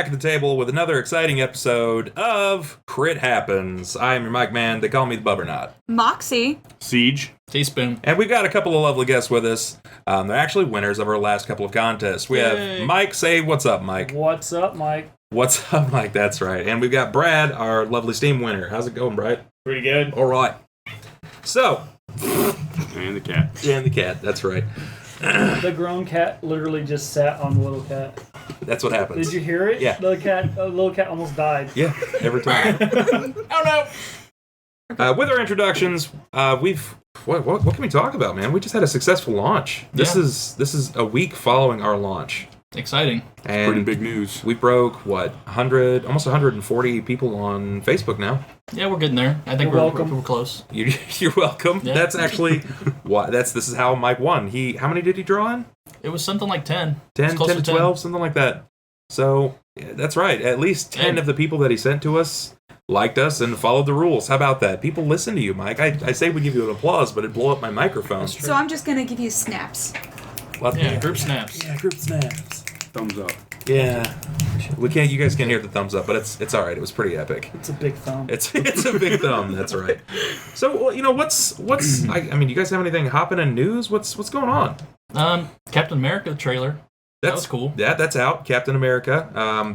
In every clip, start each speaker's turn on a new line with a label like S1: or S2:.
S1: at the table with another exciting episode of Crit Happens. I am your mic man. They call me the Bubbernot.
S2: Moxie.
S3: Siege.
S4: Teaspoon.
S1: And we've got a couple of lovely guests with us. They're actually winners of our last couple of contests. We have Mike. Say what's up, Mike.
S5: What's up, Mike?
S1: What's up, Mike? That's right. And we've got Brad, our lovely Steam winner. How's it going, Brad?
S5: Pretty good.
S1: All right. So.
S3: And the cat.
S1: And the cat. That's right.
S5: The grown cat literally just sat on the little cat.
S1: That's what happens.
S5: Did you hear it?
S1: Yeah.
S5: The little cat almost died.
S1: Yeah, every time.
S4: Oh no!
S1: With our introductions, we've what can we talk about, man? We just had a successful launch. This is a week following our launch.
S4: Exciting.
S1: And
S3: pretty big news.
S1: We broke almost 140 people on Facebook now.
S4: Yeah, we're getting there. I think
S5: You're
S4: we're
S5: welcome.
S4: we're close.
S1: You're welcome. Yeah. That's actually why. This is how Mike won. How many did he draw in?
S4: It was something like 10.
S1: 10 to 12, something like that. So yeah, that's right. At least 10 of the people that he sent to us liked us and followed the rules. How about that? People listen to you, Mike. I say we give you an applause, but it'd blow up my microphone.
S2: So I'm just gonna give you snaps.
S4: Group snaps.
S1: Yeah, group snaps.
S3: Thumbs up.
S1: Yeah. We can't. You guys can't hear the thumbs up, but it's all right. It was pretty epic.
S5: It's a big thumb.
S1: It's a big thumb. That's right. So what's I mean, you guys have anything hopping in news? What's going on?
S4: Captain America trailer. That was cool.
S1: Yeah, that's out. Captain America.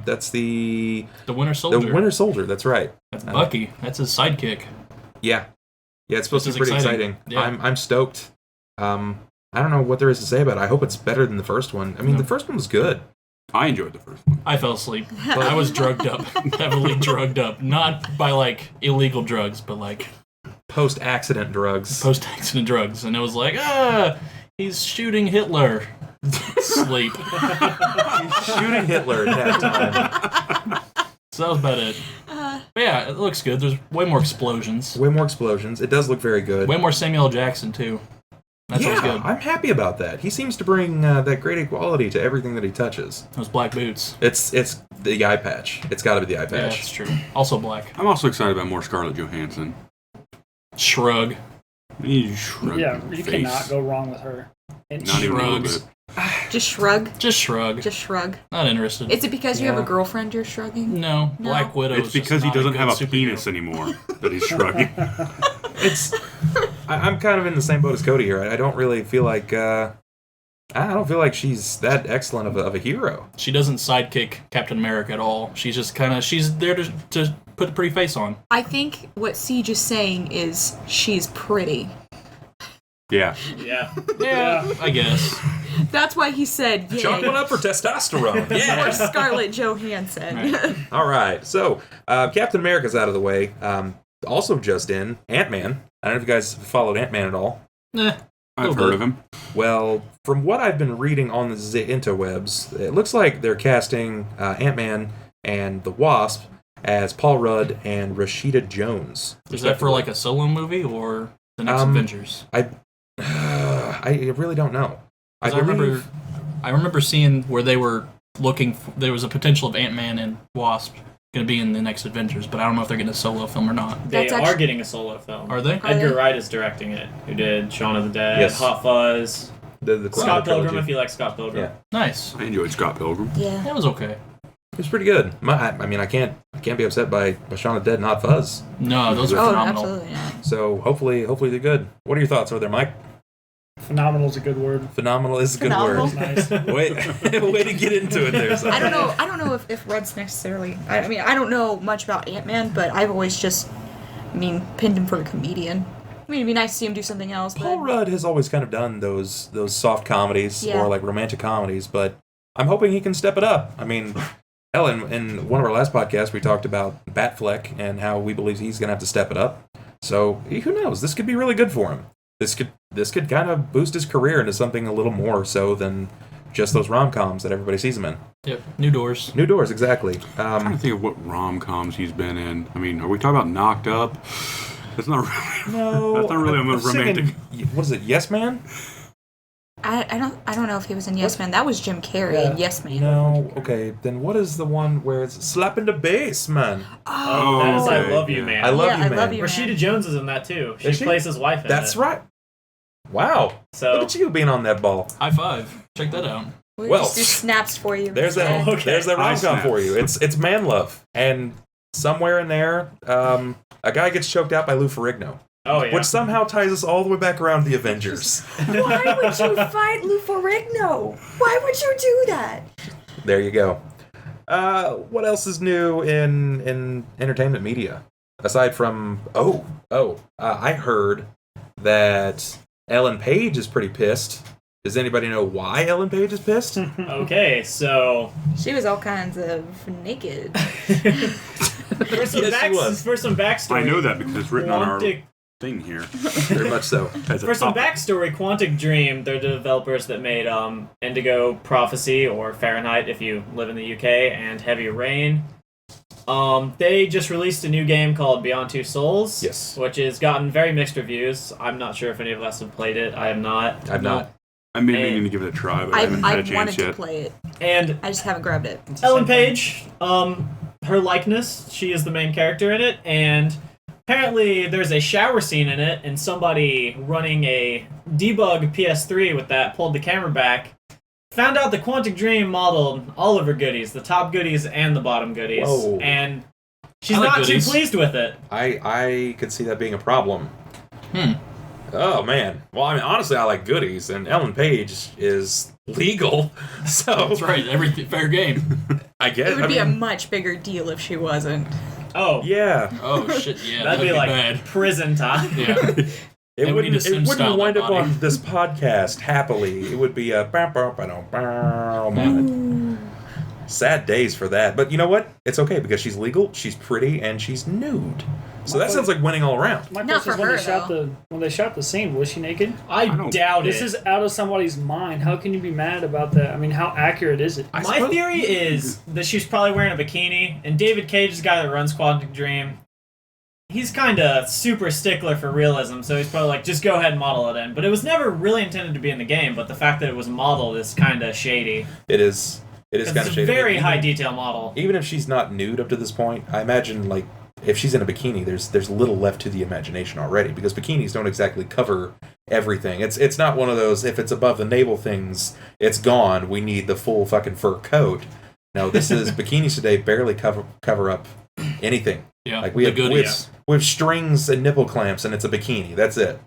S1: That's the
S4: Winter Soldier.
S1: The Winter Soldier. That's right.
S4: That's Bucky. That's his sidekick.
S1: Yeah. Yeah, it's supposed to be pretty exciting.
S4: Yeah.
S1: I'm stoked. I don't know what there is to say about it. I hope it's better than the first one. I mean, the first one was good.
S3: I enjoyed the first one.
S4: I fell asleep. I was drugged up. Heavily drugged up. Not by, illegal drugs, but,
S1: post-accident drugs.
S4: Post-accident drugs. And it was he's shooting Hitler. Sleep.
S1: He's shooting Hitler at that time.
S4: So that was about it. But yeah, it looks good. There's way more explosions.
S1: Way more explosions. It does look very good.
S4: Way more Samuel L. Jackson, too. That's good.
S1: I'm happy about that. He seems to bring that great equality to everything that he touches.
S4: Those black boots.
S1: It's the eye patch. It's got to be the eye patch.
S4: Yeah, that's true. Also black.
S3: I'm also excited about more Scarlett Johansson.
S4: Shrug.
S3: You shrug
S5: Yeah,
S3: your
S5: you
S3: face.
S5: cannot go wrong with her. And
S3: Not even a little
S4: shrugs.
S3: bit.
S2: Just shrug.
S4: Just shrug.
S2: Just shrug.
S4: Not interested.
S2: Is it because you have a girlfriend you're shrugging?
S4: No. Black Widow.
S3: It's because he doesn't have a penis anymore that he's shrugging.
S1: I'm kind of in the same boat as Cody here. I don't really feel like I don't feel like she's that excellent of a hero.
S4: She doesn't sidekick Captain America at all. She's just she's there to put a pretty face on.
S2: I think what Siege is saying is she's pretty.
S3: Yeah.
S5: Yeah.
S4: I guess.
S2: That's why he said, yeah.
S1: Chalk one up for testosterone.
S2: Or Scarlett Johansson.
S4: Right.
S1: All right. So Captain America's out of the way. Also just in Ant-Man. I don't know if you guys followed Ant-Man at all.
S3: I've heard of him.
S1: Well, from what I've been reading on the interwebs, it looks like they're casting Ant-Man and the Wasp as Paul Rudd and Rashida Jones.
S4: Is that for a solo movie or the next Avengers?
S1: I really don't know.
S4: I remember seeing where they were looking. There was a potential of Ant-Man and Wasp going to be in the next Avengers, but I don't know if they're getting a solo film or not.
S6: They are getting a solo film.
S4: Are they?
S6: Edgar Wright is directing it, who did Shaun of the Dead,
S1: Yes.
S6: Hot Fuzz,
S1: The
S6: Scott Pilgrim,
S1: trilogy.
S6: if you like Scott Pilgrim.
S1: Yeah.
S4: Nice.
S3: I enjoyed Scott Pilgrim.
S2: Yeah.
S4: That was okay.
S1: It was pretty good. I mean, I can't be upset by Shaun of the Dead and Hot Fuzz.
S4: No, those are
S2: Oh,
S4: phenomenal.
S2: absolutely not.
S1: So hopefully they're good. What are your thoughts over there, Mike?
S5: Phenomenal is a good word.
S1: Phenomenal is a good
S2: Phenomenal.
S1: word.
S5: Nice.
S1: Way to get into it there. Son.
S2: I don't know if Rudd's necessarily... I mean, I don't know much about Ant-Man, but I've always just, pinned him for a comedian. I mean, it'd be nice to see him do something else.
S1: Paul
S2: but...
S1: Rudd has always kind of done those soft comedies
S2: Yeah.
S1: or romantic comedies, but I'm hoping he can step it up. I mean, hell, in one of our last podcasts, we talked about Batfleck and how we believe he's going to have to step it up. So who knows? This could be really good for him. This could kind of boost his career into something a little more so than just those rom-coms that everybody sees him in.
S4: Yep. New doors.
S1: New doors, exactly.
S3: I'm trying to think of what rom-coms he's been in. I mean, are we talking about Knocked Up? That's not really...
S1: No.
S3: That's not really a
S1: I'm
S3: romantic...
S1: thinking, what is it, Yes Man?
S2: I don't know if he was in Yes Man. That was Jim Carrey in Yes Man.
S1: No. Okay, then what is the one where it's slapping the bass, man?
S6: Oh, that is
S3: okay,
S6: I Love You,
S3: yeah.
S6: Man.
S1: I love
S2: Yeah,
S1: you,
S2: I
S1: man.
S2: love you.
S6: Rashida Jones is in that too.
S1: Is she?
S6: Plays his wife in it.
S1: That's right. Wow.
S6: So
S1: Look at you being on that ball.
S4: High five. Check that out.
S2: We'll
S1: Well,
S2: just do snaps for you.
S1: There's that.
S2: instead.
S6: Okay.
S1: There's that rom-com
S3: Snaps.
S1: for you. It's man love, and somewhere in there, a guy gets choked out by Lou Ferrigno,
S6: Oh yeah.
S1: which somehow ties us all the way back around to the Avengers.
S2: Why would you fight Lou Ferrigno? Why would you do that?
S1: There you go. What else is new in entertainment media aside from I heard that Ellen Page is pretty pissed. Does anybody know why Ellen Page is pissed?
S6: Okay, so
S2: She was all kinds of naked.
S6: for some,
S1: Yes, she was.
S6: for some backstory.
S3: I know that because it's written on our
S6: Quantic,
S3: thing here.
S1: Very much so.
S3: As a
S6: for some
S3: topic.
S6: backstory, Quantic Dream, they're the developers that made Indigo Prophecy or Fahrenheit if you live in the UK and Heavy Rain. They just released a new game called Beyond Two Souls.
S1: Yes.
S6: Which has gotten very mixed reviews. I'm not sure if any of us have played it. I have not.
S1: I've not.
S3: I'm meaning to give it a try, but I haven't had a
S2: I've
S3: chance
S2: wanted to
S3: yet.
S2: play it.
S6: And
S2: I just haven't grabbed it.
S6: Ellen Page, her likeness, she is the main character in it, and apparently there's a shower scene in it, and somebody running a debug PS3 with that pulled the camera back, found out the Quantic Dream modeled all of her goodies, the top goodies and the bottom goodies,
S1: Whoa.
S6: and she's
S4: I like
S6: not
S4: goodies.
S6: too pleased with it.
S1: I could see that being a problem.
S4: Hmm.
S1: Oh man. Well, I mean, honestly, I like goodies, and Ellen Page is legal, so
S4: That's right. Everything fair game.
S1: I guess.
S2: It would be a much bigger deal if she wasn't.
S6: Oh,
S1: yeah.
S4: Oh shit. Yeah.
S6: that'd be like
S4: bad.
S6: prison time.
S4: Yeah.
S1: It
S4: They would need
S1: wouldn't.
S4: to
S1: It
S4: sim style
S1: wouldn't wind
S4: that
S1: up
S4: body.
S1: on this podcast happily. It would be a moment. Sad days for that. But you know what? It's okay because she's legal, she's pretty, and she's nude. So that sounds like winning all around.
S5: My
S2: Not
S5: question is
S2: for
S5: when
S2: her,
S5: they shot when they shot the scene, was she naked?
S6: I
S3: don't-
S6: doubt
S5: This
S6: it.
S5: is out of somebody's mind. How can you be mad about that? I mean, how accurate is it?
S1: I
S6: My
S1: suppose-
S6: theory is that she's probably wearing a bikini, and David Cage is the guy that runs Quantic Dream. He's kind of super stickler for realism, so he's probably like, just go ahead and model it in. But it was never really intended to be in the game, but the fact that it was modeled is kind of shady.
S1: It is. It is kind
S6: It's
S1: of
S6: a
S1: shady.
S6: very
S1: Even-
S6: high detail model.
S1: Even if she's not nude up to this point, I imagine like if she's in a bikini, there's little left to the imagination already because bikinis don't exactly cover everything. It's not one of those if it's above the navel things, it's gone. We need the full fucking fur coat. No, this is bikinis today barely cover up anything.
S4: Yeah.
S1: Like we
S4: the
S1: have
S4: goodies.
S1: we have strings and nipple clamps and it's a bikini. That's it.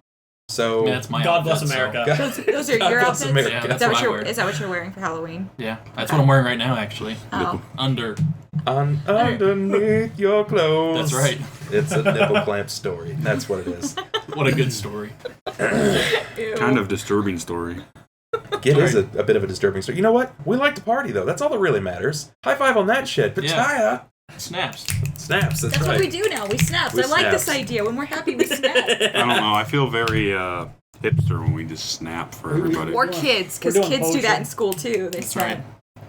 S1: So
S4: I mean, that's my
S6: God bless
S4: outfit, so-
S6: America.
S2: Those are
S1: God
S2: your
S1: bless
S2: outfits?
S1: America.
S4: Yeah,
S2: Is
S4: that's
S2: that
S4: what
S2: what
S4: I
S2: you're
S4: wear.
S2: is that what you're wearing for Halloween?
S4: Yeah, that's what I'm wearing right now, actually.
S2: Oh.
S4: Under.
S1: Underneath your clothes.
S4: That's right.
S1: It's a nipple clamp story. That's what it is.
S4: What a good story.
S3: Kind of disturbing story.
S1: It is a bit of a disturbing story. You know what? We like to party, though. That's all that really matters. High five on that shit. Pitaya.
S4: Snaps.
S1: Snaps, that's
S2: That's
S1: right.
S2: what we do now. We snaps.
S1: We
S2: I like this
S1: snaps.
S2: idea. When we're happy, we snap.
S3: I don't know. I feel very hipster when we just snap for everybody.
S2: Or kids, because
S5: We're doing
S2: kids do that
S5: poetry.
S2: in school too. They snap.
S4: right.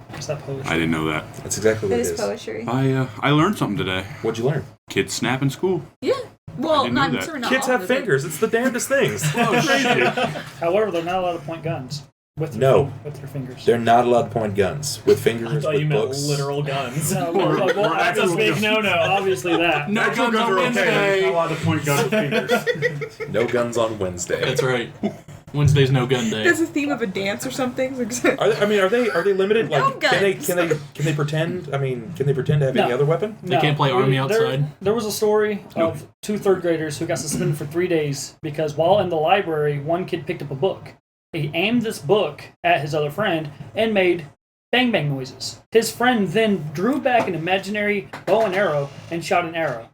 S5: What's that poetry?
S3: I didn't know that.
S1: That's exactly what
S2: That
S1: it
S2: is
S1: is.
S2: poetry.
S3: I learned something today.
S1: What'd you learn?
S3: Kids snap in school.
S2: Yeah. Well,
S3: didn't
S2: not
S3: know that.
S2: certainly not
S1: Kids
S2: all
S1: have
S2: of it.
S1: fingers. It's the damnedest things.
S3: Oh shit!
S5: However, they're not allowed to point guns with their
S1: No.
S5: with their fingers.
S1: They're not allowed to point guns with fingers,
S6: I thought
S1: with
S6: you meant
S1: books.
S6: literal guns.
S5: No, well,
S6: That's a big no-no.
S5: Obviously that.
S4: No guns on Wednesday.
S3: allowed to point guns with fingers.
S1: No guns on Wednesday.
S4: That's right. Wednesday's no gun day.
S2: That's a theme of a dance or something.
S1: Are they limited?
S2: No
S1: Like,
S2: guns.
S1: can they pretend? I mean, can they pretend to have any
S5: No.
S1: other weapon?
S4: They can't play army outside?
S5: There was a story of two third graders who got suspended for 3 days because while in the library, one kid picked up a book. He aimed this book at his other friend and made bang bang noises. His friend then drew back an imaginary bow and arrow and shot an arrow.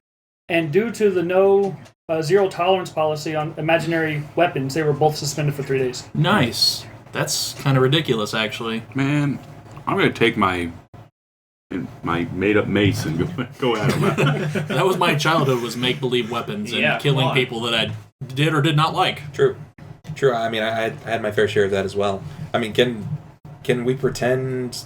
S5: And due to the zero tolerance policy on imaginary weapons, they were both suspended for 3 days.
S4: Nice. That's kind of ridiculous, actually.
S3: Man, I'm gonna take my made-up mace and go at him.
S4: That was my childhood, was make-believe weapons and
S6: Yeah,
S4: killing
S6: come on.
S4: people that I did or did not like.
S1: True. I mean, I had my fair share of that as well. I mean, can we pretend?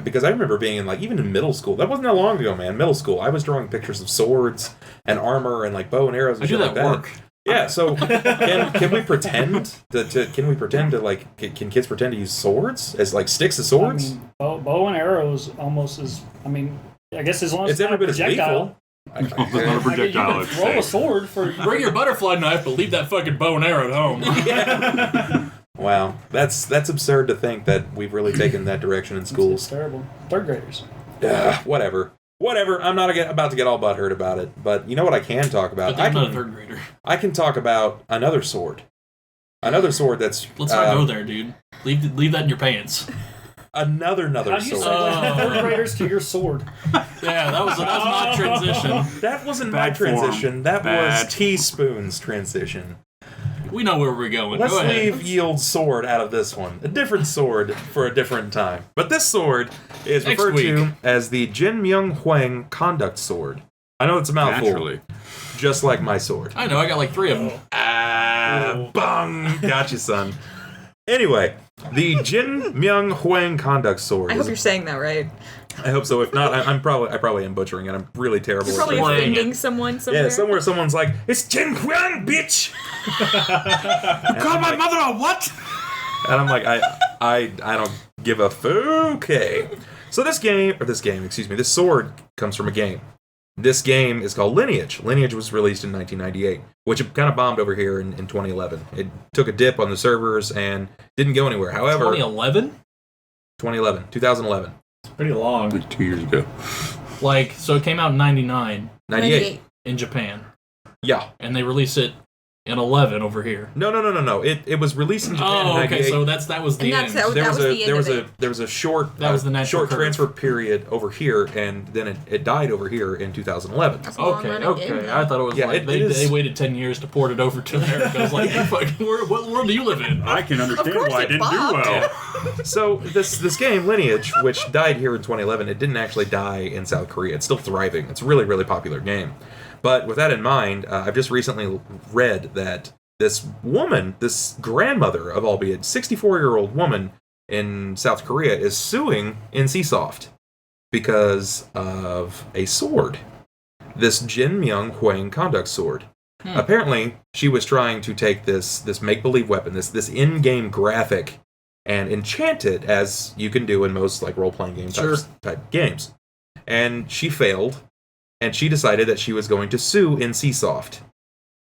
S1: Because I remember being in even in middle school. That wasn't that long ago, man. Middle school, I was drawing pictures of swords and armor and bow and arrows and
S4: I do
S1: shit
S4: that
S1: like
S4: at work.
S1: Yeah. So can we pretend can kids pretend to use swords as sticks as swords?
S5: I mean, bow and arrow is almost as. I mean, I guess as long as
S1: It's
S5: not
S1: every
S5: a
S1: bit as
S5: projectile.
S1: lethal.
S3: It's not a
S5: I mean, you
S3: projectile.
S5: can
S3: It's
S5: throw a
S3: safe.
S5: sword for.
S4: Bring your butterfly knife, but leave that fucking bow and arrow at home.
S1: Wow, that's absurd to think that we've really taken that direction in
S5: It's
S1: schools.
S5: terrible. Third graders.
S1: Whatever. I'm not about to get all butthurt about it, but you know what I can talk about?
S4: But I'm not a third grader.
S1: I can talk about another sword. Another sword that's...
S4: Let's not go there, dude. Leave that in your pants.
S1: Another
S5: How do you
S1: sword.
S5: segue from third graders to your sword?
S4: Yeah, that was my transition.
S1: That wasn't my
S3: Bad form.
S1: transition. That
S3: Bad.
S1: was Teaspoon's transition.
S4: We know where we're going.
S1: Let's
S4: Go ahead.
S1: leave Yield's sword out of this one. A different sword for a different time. But this sword is
S4: Next
S1: referred to
S4: week.
S1: as the Jin Myung Huang Conduct Sword. I know it's a mouthful,
S3: Naturally.
S1: just like my sword.
S4: I know, I got like 3 of them.
S1: Bung! Gotcha, son. Anyway, the Jin Myung Huang Conduct Sword.
S2: I hope you're saying that right.
S1: I hope so. If not, I probably am butchering it. I'm really terrible.
S2: You're
S1: at
S2: probably
S1: saying it.
S4: Explain
S2: offending
S4: it.
S2: someone somewhere.
S1: Yeah, somewhere someone's like, "It's Jin Huang, bitch."
S3: Call my mother a what?
S1: And I'm like, I don't give a okay. So this sword comes from a game. This game is called Lineage. Lineage was released in 1998, which kind of bombed over here in 2011. It took a dip on the servers and didn't go anywhere. However,
S4: 2011?
S1: 2011,
S6: It's pretty long.
S3: Like 2 years ago.
S4: Like, so it came out in 99
S1: 98.
S4: in Japan,
S1: Yeah.
S4: and they released it in 11 over here.
S1: No. It was released in Japan in
S4: Oh,
S1: 98.
S4: okay, so that was the
S2: And
S4: end.
S2: that's- that was the end of it.
S1: There was a short
S4: That was the natural
S1: short
S4: curve.
S1: transfer period over here, and then it died over here in 2011.
S2: That's a long
S4: Okay,
S2: running game,
S4: okay.
S2: though.
S4: I thought it was
S1: Yeah,
S4: like
S1: it is-
S4: they waited 10 years to port it over to America. I was like, you fucking, what world do you live in?
S3: I can understand
S2: course
S3: why
S2: it
S3: it didn't do
S2: bombed.
S3: well.
S1: So this game Lineage, which died here in 2011, it didn't actually die in South Korea. It's still thriving. It's a really, really popular game. But with that in mind, I've just recently read that this woman, this grandmother of albeit 64-year-old woman in South Korea, is suing NCSoft because of a sword. This Jin Myung Huang Conduct Sword. Apparently, she was trying to take this make-believe weapon, this in-game graphic, and enchant it, as you can do in most like role-playing game type games. And she failed, and she decided that she was going to sue NCSoft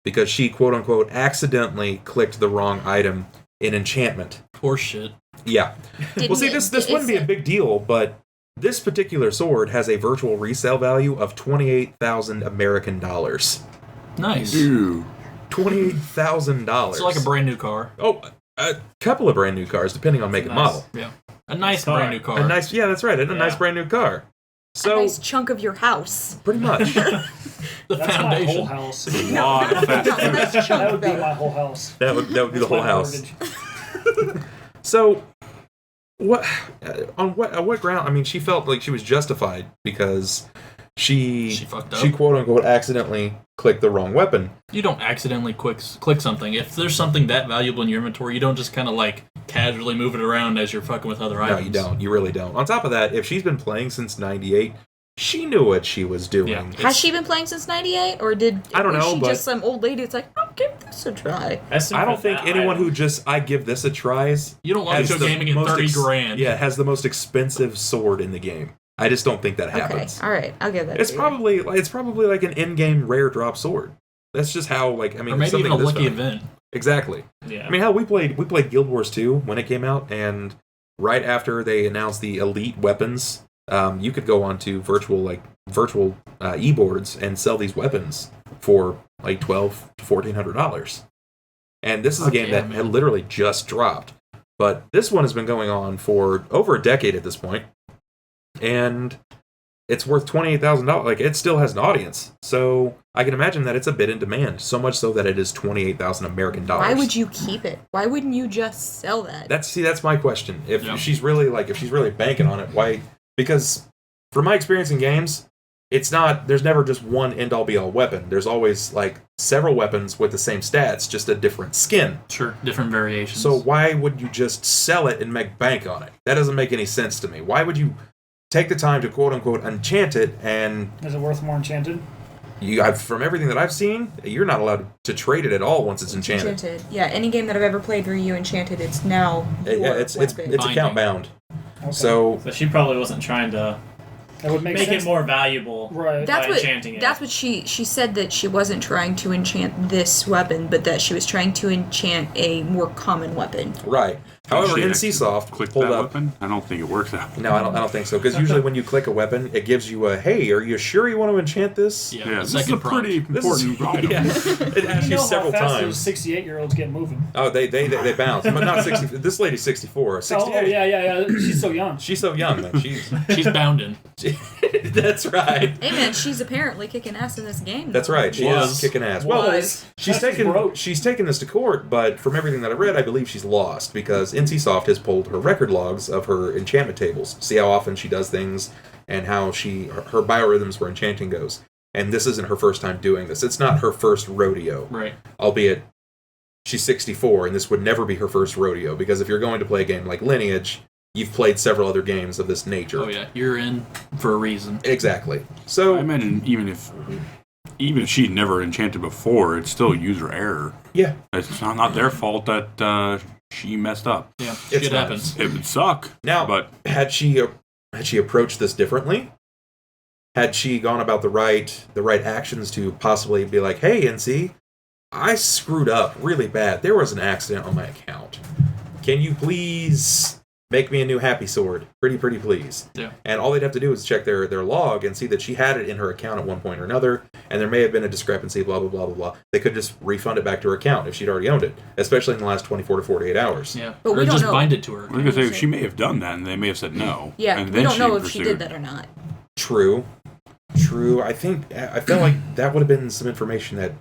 S1: because she, quote-unquote, accidentally clicked the wrong item in enchantment.
S4: Horse shit.
S1: Yeah.
S2: Didn't
S1: Well, see,
S2: it-
S1: this wouldn't be a big deal, but this particular sword has a virtual resale value of 28,000 American dollars.
S4: Nice.
S3: Dude.
S1: $28,000.
S4: It's like a brand new car.
S1: Oh, a couple of brand new cars, depending on make and
S6: Nice.
S1: model.
S4: Yeah. A nice
S6: Car.
S4: brand new car.
S1: A nice, yeah, that's right. A nice brand new car.
S2: A
S1: So
S2: nice chunk of your house.
S1: pretty much.
S4: the
S5: That's my whole
S4: foundation.
S5: house.
S3: Lot of fat
S2: No,
S3: food.
S2: that's a chunk
S5: That would be
S2: though.
S5: my whole house.
S1: that would be the
S5: That's
S1: whole
S5: my
S1: house.
S5: mortgage.
S1: So, on what ground? I mean, she felt like she was justified because she
S4: fucked up.
S1: She quote unquote accidentally clicked the wrong weapon.
S4: You don't accidentally click something. If there's something that valuable in your inventory, you don't just kind of like casually move it around as you're fucking with other
S1: No,
S4: items.
S1: you don't. You really don't. On top of that, if she's been playing since '98, she knew what she was doing.
S4: Yeah.
S2: Has she been playing since '98, or
S1: I don't
S2: was
S1: know,
S2: she
S1: but-
S2: just some old lady? It's like, I'll give this a try.
S1: I don't think anyone who just I give this a try
S4: You don't want
S1: has
S4: to go
S1: the
S4: gaming at
S1: most
S4: 30 grand.
S1: Yeah, has the most expensive sword in the game. I just don't think that happens.
S2: Okay, all right, I'll give that.
S1: It's
S2: to you.
S1: probably like an in-game rare drop sword. That's just how I mean
S4: Or maybe
S1: something
S4: even a
S1: this
S4: lucky
S1: value.
S4: event.
S1: Exactly.
S6: Yeah.
S1: I mean, hell, we played Guild Wars 2 when it came out, and right after they announced the elite weapons, you could go onto virtual e-boards and sell these weapons for like $1,200 to $1,400. And this is a
S4: Fuck
S1: game
S4: yeah,
S1: that
S4: man.
S1: had literally just dropped, but this one has been going on for over a decade at this point, and it's worth $28,000. Like, it still has an audience, so I can imagine that it's a bit in demand. So much so that it is 28,000 American dollars.
S2: Why would you keep it? Why wouldn't you just sell that?
S1: That's my question. If
S4: Yeah.
S1: she's really banking on it, why? Because from my experience in games, it's not. There's never just one end all be all weapon. There's always like several weapons with the same stats, just a different skin.
S4: Sure, different variations.
S1: So why would you just sell it and make bank on it? That doesn't make any sense to me. Why would you take the time to quote unquote enchant it? And
S5: Is it worth more enchanted?
S1: from everything that I've seen, you're not allowed to trade it at all once it's enchanted.
S2: Enchanted. Yeah, any game that I've ever played where you enchanted, it's now
S1: Yeah,
S2: your
S1: it's
S2: weapon.
S1: account bound.
S5: Okay.
S1: So
S6: So she probably wasn't trying to
S5: That would make
S6: Make
S5: sense.
S6: it more valuable.
S5: Right.
S2: That's
S6: by
S2: what
S6: enchanting it.
S2: that's what she said, that she wasn't trying to enchant this weapon, but that she was trying to enchant a more common weapon.
S1: Right. However,
S3: She
S1: NCSoft
S3: click
S1: pulled
S3: that
S1: up.
S3: weapon. I don't think it works that way.
S1: No, I don't think so. Because usually when you click a weapon, it gives you a, "Hey, are you sure you want to enchant this?"
S4: Yeah,
S3: Yeah,
S4: the
S3: this is a
S4: second prompt.
S3: pretty
S1: This is-
S3: important item.
S1: yeah. It asks
S5: You
S1: you
S5: know
S1: several
S5: how fast those
S1: times.
S5: 68-year-olds get moving.
S1: Oh, they bounce. But not 60. This lady's 64. 68.
S5: Oh, yeah. She's so young.
S1: She's so young, man. She's.
S4: She's bounding.
S1: That's right.
S2: Hey man, she's apparently kicking ass in this game.
S1: That's right. She
S4: Was.
S1: is kicking ass.
S2: Was.
S1: She's
S5: That's
S1: taken
S5: broke.
S1: she's taken this to court, but from everything that I read, I believe she's lost because NCSoft has pulled her record logs of her enchantment tables. See how often she does things and how her biorhythms for enchanting goes. And this isn't her first time doing this. It's not her first rodeo.
S4: Right.
S1: Albeit she's 64 and this would never be her first rodeo because if you're going to play a game like Lineage, you've played several other games of this nature.
S4: Oh yeah, you're in for a reason.
S1: Exactly. So
S3: I imagine even if she'd never enchanted before, it's still user error.
S1: yeah,
S3: It's not their fault that she messed up.
S4: Yeah,
S1: It's
S4: shit
S1: not.
S4: happens.
S3: It would suck.
S1: Now,
S3: but
S1: had she approached this differently, had she gone about the right actions to possibly be like, "Hey, NC, I screwed up really bad. There was an accident on my account. Can you please make me a new happy sword? Pretty please."
S4: Yeah.
S1: And all they'd have to do is check their log and see that she had it in her account at one point or another, and there may have been a discrepancy, blah, blah, blah, blah, blah. They could just refund it back to her account if she'd already owned it, especially in the last 24 to 48 hours.
S4: Yeah,
S2: But we
S4: or
S2: don't
S4: just
S2: know.
S4: bind it to her.
S3: I was gonna say she may have done that, and they may have said no.
S2: Yeah,
S3: and
S2: we
S3: then
S2: don't know if
S3: pursued.
S2: she did that or not.
S1: True. I felt like that would have been some information that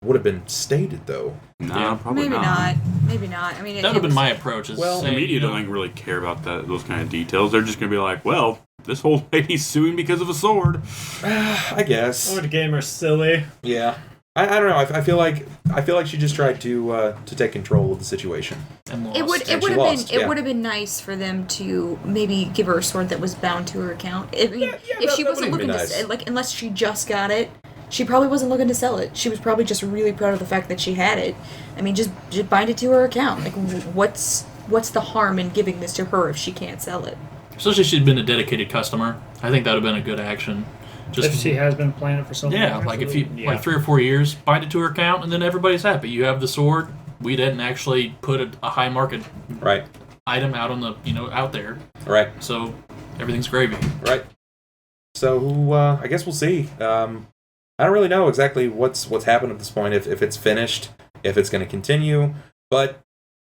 S1: would have been stated, though.
S3: Nah,
S4: Yeah.
S3: probably
S2: Maybe
S3: not.
S2: not. Maybe not. I mean,
S4: That would have been my approach. Is
S1: Well,
S3: The
S4: saying,
S3: media
S4: you know,
S3: doesn't really care about those kind of details. They're just gonna be like, "Well, this whole lady's suing because of a sword."
S1: I guess.
S6: Board gamer's silly.
S1: Yeah. I don't know. I feel like she just tried to take control of the situation.
S4: and lost.
S2: It would
S1: And she
S2: have
S1: lost,
S2: been
S1: yeah.
S2: would have been nice for them to maybe give her a sword that was bound to her account. I mean,
S1: Yeah,
S2: if
S1: that-
S2: she
S1: that
S2: wasn't
S1: would've
S2: looking
S1: been
S2: to
S1: nice.
S2: like, unless she just got it, she probably wasn't looking to sell it. She was probably just really proud of the fact that she had it. I mean, just bind it to her account. Like, what's the harm in giving this to her if she can't sell it?
S4: Especially if she'd been a dedicated customer. I think that would have been a good action. Just
S5: If she has been playing it for so long.
S4: yeah, like if you
S6: Yeah.
S4: like 3 or 4 years, bind it to her account, and then everybody's happy. You have the sword. We didn't actually put a high market
S1: Right.
S4: item out on the out there,
S1: Right.
S4: so everything's gravy.
S1: Right. So I guess we'll see. I don't really know exactly what's happened at this point. If it's finished, if it's going to continue, but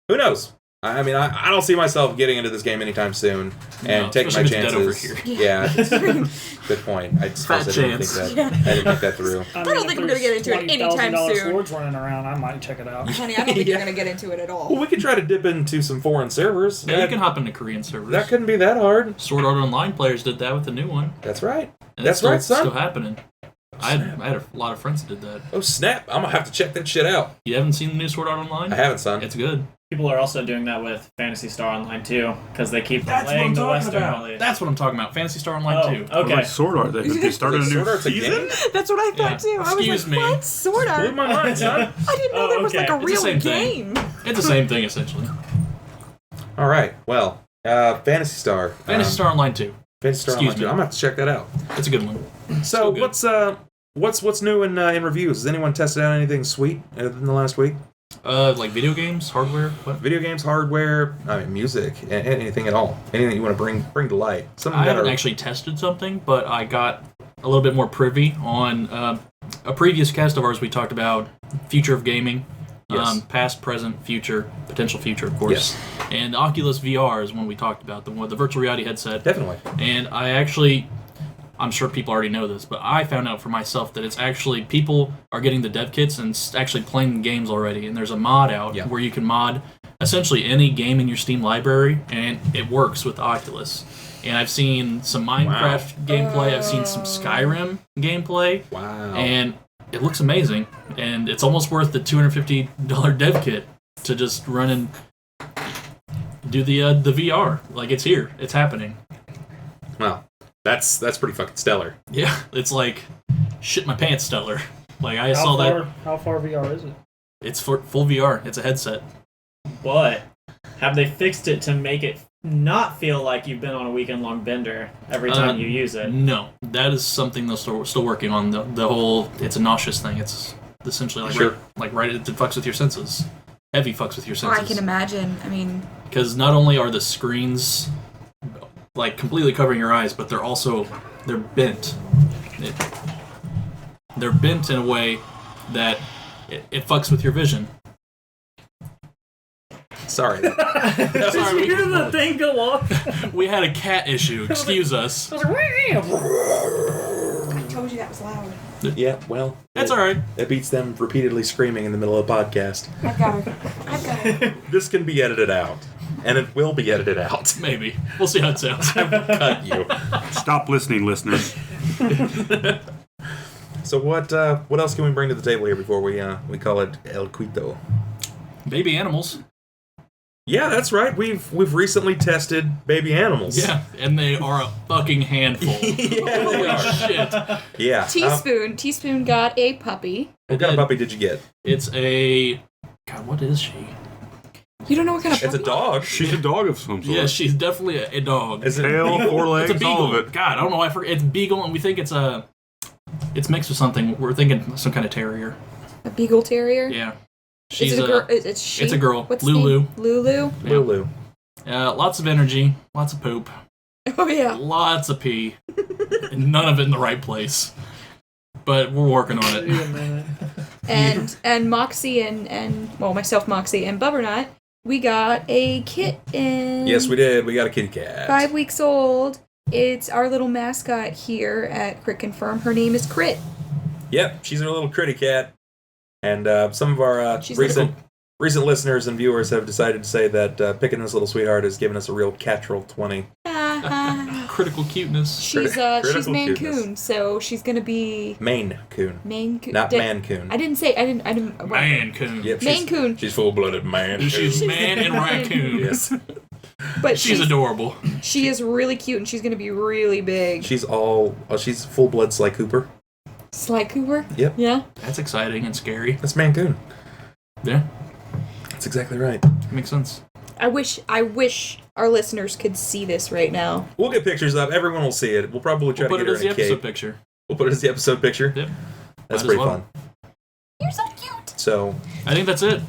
S1: who knows? I mean, I don't see myself getting into this game anytime soon and
S4: No,
S1: taking my
S4: especially if it's dead over
S1: chances.
S4: here.
S1: Yeah, good point. I suppose I didn't
S4: chance.
S1: think that. I didn't think that through.
S2: I don't think I'm gonna get into it anytime soon.
S5: Swords running around, I might check it out.
S2: Honey, I don't think
S1: Yeah.
S2: you're gonna get into it at all.
S1: Well, we could try to dip into some foreign servers.
S4: Yeah, you
S1: that,
S4: can hop into Korean servers.
S1: that couldn't be that hard.
S4: Sword Art Online players did that with the new one.
S1: That's right.
S4: And
S1: That's
S4: it's still,
S1: right, son.
S4: Still happening. I had a lot of friends that did that.
S1: Oh snap! I'm gonna have to check that shit out.
S4: You haven't seen the new Sword Art Online?
S1: I haven't, son.
S4: It's good.
S6: People are also doing that with Phantasy Star Online too, because they keep delaying the Western release.
S4: That's what I'm talking about. Phantasy Star Online
S6: Oh,
S4: 2.
S6: okay.
S3: Like Sword Art. They started a new
S1: Sword Art's a
S3: season.
S1: game?
S2: That's what I thought
S4: Yeah.
S2: too. I was
S4: Excuse
S2: like,
S4: me.
S2: what? Sword
S1: Blew
S2: Art?
S1: my mind, son.
S2: I didn't know
S6: Oh,
S2: there was like
S6: okay.
S2: a
S6: It's
S4: the
S2: real
S4: same thing.
S2: game.
S4: It's the same thing, essentially.
S1: All right. Well, Phantasy Star.
S4: Fantasy Star Online 2.
S1: Phantasy Star
S4: Excuse
S1: Online.
S4: me.
S1: I'm gonna have to check that out.
S4: It's a good one.
S1: So
S4: good.
S1: what's new in reviews? Has anyone tested out anything sweet in the last week?
S4: Like video games, hardware, what?
S1: Video games, hardware, music, anything at all. Anything you want to bring to light. Something
S4: I
S1: that
S4: haven't
S1: are,
S4: actually tested something, but I got a little bit more privy on a previous cast of ours. We talked about future of gaming,
S1: Yes.
S4: past, present, future, potential future, of course.
S1: Yes.
S4: And the Oculus VR is one we talked about, the virtual reality headset.
S1: definitely.
S4: And I'm sure people already know this, but I found out for myself that it's actually people are getting the dev kits and actually playing games already. And there's a mod out
S1: Yeah.
S4: where you can mod essentially any game in your Steam library, and it works with Oculus. And I've seen some Minecraft gameplay, I've seen some Skyrim gameplay,
S1: Wow.
S4: and it looks amazing. And it's almost worth the $250 dev kit to just run and do the VR. Like, it's here, it's happening.
S1: Well, that's pretty fucking stellar.
S4: Yeah, it's like shit my pants stellar. Like I
S5: How
S4: saw
S5: far,
S4: that
S5: How far VR is it?
S4: it's for full VR. It's a headset.
S6: But have they fixed it to make it not feel like you've been on a weekend-long bender every time you use it.
S4: No, that is something they're still working on. The whole it's a nauseous thing. It's essentially like
S1: Sure.
S4: it fucks with your senses. Heavy fucks with your
S2: Oh,
S4: senses.
S2: I can imagine. I mean,
S4: Because not only are the screens like completely covering your eyes, but they're bent. They're bent in a way that it fucks with your vision.
S1: Sorry.
S5: Did you hear the thing go off?
S4: We had a cat issue. Excuse us.
S2: I told you that was loud.
S1: Yeah, well,
S4: That's all right.
S1: it beats them repeatedly screaming in the middle of a podcast.
S2: I've got her.
S1: This can be edited out, and it will be edited out.
S4: Maybe we'll see how it sounds.
S1: Cut you.
S3: Stop listening, listeners.
S1: So what else can we bring to the table here before we call it El Quito?
S4: Baby animals.
S1: Yeah, that's right. We've recently tested baby animals.
S4: Yeah, and they are a fucking handful.
S1: Yeah, they
S4: Holy
S1: are.
S4: shit!
S1: Yeah.
S2: Teaspoon got a puppy.
S1: What kind of puppy did you get?
S4: It's a God. What is she?
S2: You don't know what kind of
S1: It's
S2: puppy?
S1: a dog.
S3: She's a dog of some sort.
S4: Yeah, she's definitely a dog.
S1: Is it
S3: Tail, four legs,
S4: It's a beagle.
S3: all of it.
S4: God, I don't know. I forget. It's beagle, and we think it's mixed with something. We're thinking some kind of terrier.
S2: A beagle terrier?
S4: Yeah,
S2: Is
S4: she's
S2: it a girl? It's she?
S4: it's a girl.
S2: What's
S4: Lulu.
S2: the name? Lulu?
S1: Lulu?
S4: Lots of energy, lots of poop,
S2: Oh, yeah.
S4: lots of pee, and none of it in the right place. But we're working on
S5: Wait
S4: it.
S5: a minute.
S2: And Moxie and myself, Moxie, and Bubbernut, we got a kitten.
S1: Yes, we did. We got a kitty cat.
S2: 5 weeks old. It's our little mascot here at Crit Confirm. Her name is Crit.
S1: Yep, she's our little critty cat. And some of our
S2: She's
S1: recent listeners and viewers have decided to say that picking this little sweetheart has given us a real Catrol 20.
S4: Critical cuteness.
S2: she's
S1: Critical
S2: Maine
S1: cuteness.
S2: Coon, so she's gonna be
S1: Maine Coon.
S2: Maine Coon.
S1: Not Man Coon.
S2: I didn't.
S4: Man coon.
S1: Yep,
S2: Maine Coon.
S1: She's full-blooded man.
S4: She's
S1: Coon.
S4: man and raccoon.
S1: Yes.
S2: But
S4: She's adorable.
S2: She is really cute, and she's gonna be really big.
S1: She's full-blood Sly Cooper.
S2: Sly Cooper.
S1: Yep.
S2: Yeah.
S4: That's exciting and scary.
S1: That's Man Coon.
S4: Yeah,
S1: That's exactly right.
S4: makes sense.
S2: I wish our listeners could see this right now.
S1: We'll get pictures up. Everyone will see it. We'll probably try
S4: We'll
S1: to
S4: put it
S1: get
S4: as
S1: her
S4: the
S1: in a
S4: episode
S1: cape.
S4: picture.
S1: We'll put it as the episode picture.
S4: Yep.
S1: That's
S4: Might
S1: pretty
S4: as well.
S1: fun.
S2: You're so cute.
S1: So,
S4: I think that's it.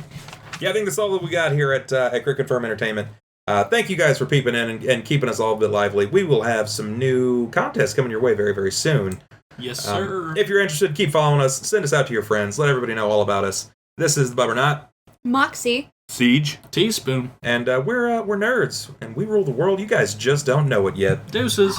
S1: yeah, I think that's all that we got here at Crit Confirm Entertainment. Thank you guys for peeping in and keeping us all a bit lively. We will have some new contests coming your way very, very soon.
S4: Yes, sir.
S1: If you're interested, keep following us. Send us out to your friends. Let everybody know all about us. This is the Bubbernut,
S2: Moxie.
S3: Siege.
S4: Teaspoon.
S1: and we're nerds, and we rule the world. You guys just don't know it yet.
S4: Deuces.